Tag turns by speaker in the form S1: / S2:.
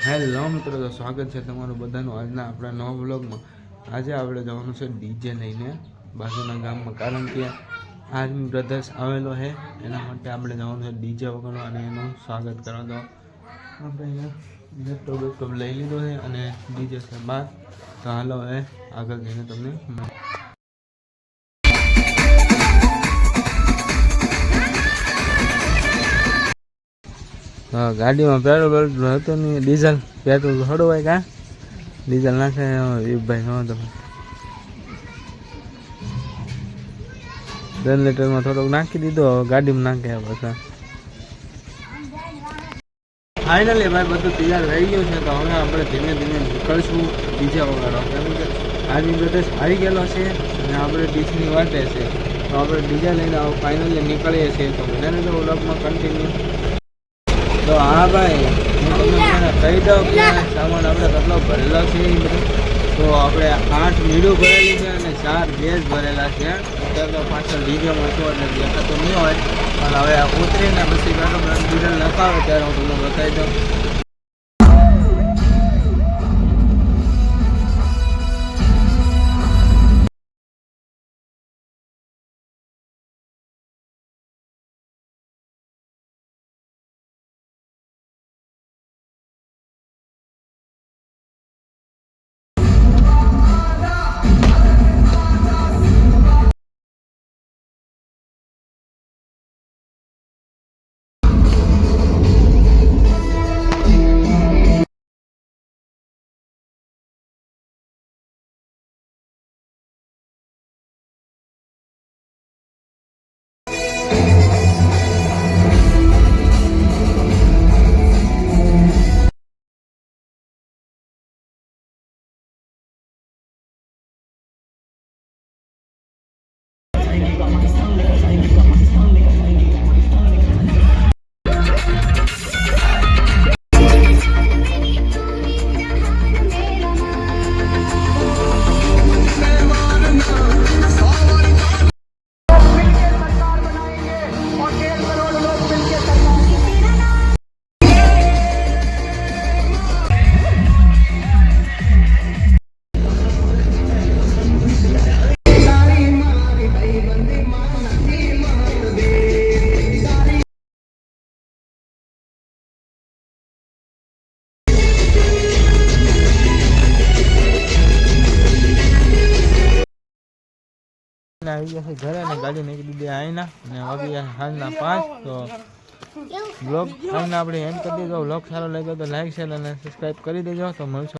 S1: Hello મિત્રો, તો સ્વાગત છે તમારું બધાનું આજના આપણા નવા વ્લોગમાં। આજે આપણે જવાનું છે ડીજે લઈને બાજુના ગામમાં, કારણ કે આર્મી બ્રધર્સ આવેલો છે એના માટે આપણે જવાનું છે ડીજે વગાડવા અને એનું સ્વાગત કરવા। તો આપણે અહીંયા લેપટોપ લઈ લીધો છે અને ડીજે છે બહાર। તો હાલો હવે આગળ જઈને તમને ગાડીમાં પેટ્રોલ હતું નહીં, ડીઝલ પેટ્રોલ હળવાય કાં ડીઝલ નાખે ભાઈ ન તમે 10 લીટરમાં થોડોક નાખી દીધો, હવે ગાડીમાં નાખે પાછા। ફાઇનલી ભાઈ બધું તૈયાર રહી ગયું છે, તો હવે આપણે ધીમે ધીમે નીકળશું ડીજે વગાડવા, કારણ કે આર્મી બ્રધર્સ આવી ગયેલો છે અને આપણે ડીજની વાટે છે। તો આપણે ડીજે લઈને ફાઇનલી નીકળીએ છીએ। તો બધાને તો વ્લોગમાં કન્ટિન્યુ। તો હા ભાઈ, હું તમને કહી દઉં કે સામાન આપણે કેટલો ભરેલો છે એ બધું। તો આપણે 8 મીડું ભરેલી છે અને 4 ગેસ ભરેલા છે। અત્યારે તો પાછળ ડીજેમાં છું એટલે દેખાતું નહીં હોય, પણ હવે ઉતરીને પછી પેટ્રોલ ડીઝલ નખાવે ત્યારે હું તમને બતાવી દઉં। આવી ગયા છે ઘરે અને ગાડી નીકળી દીધી આઈના અને વાગી ગયા સાંજના 5। તો બ્લોગ આઈને આપણે એન્ડ કરી દેજો। બ્લોગ સારો લાગ્યો તો લાઈક શેર અને સબસ્ક્રાઈબ કરી દેજો। તો મળશું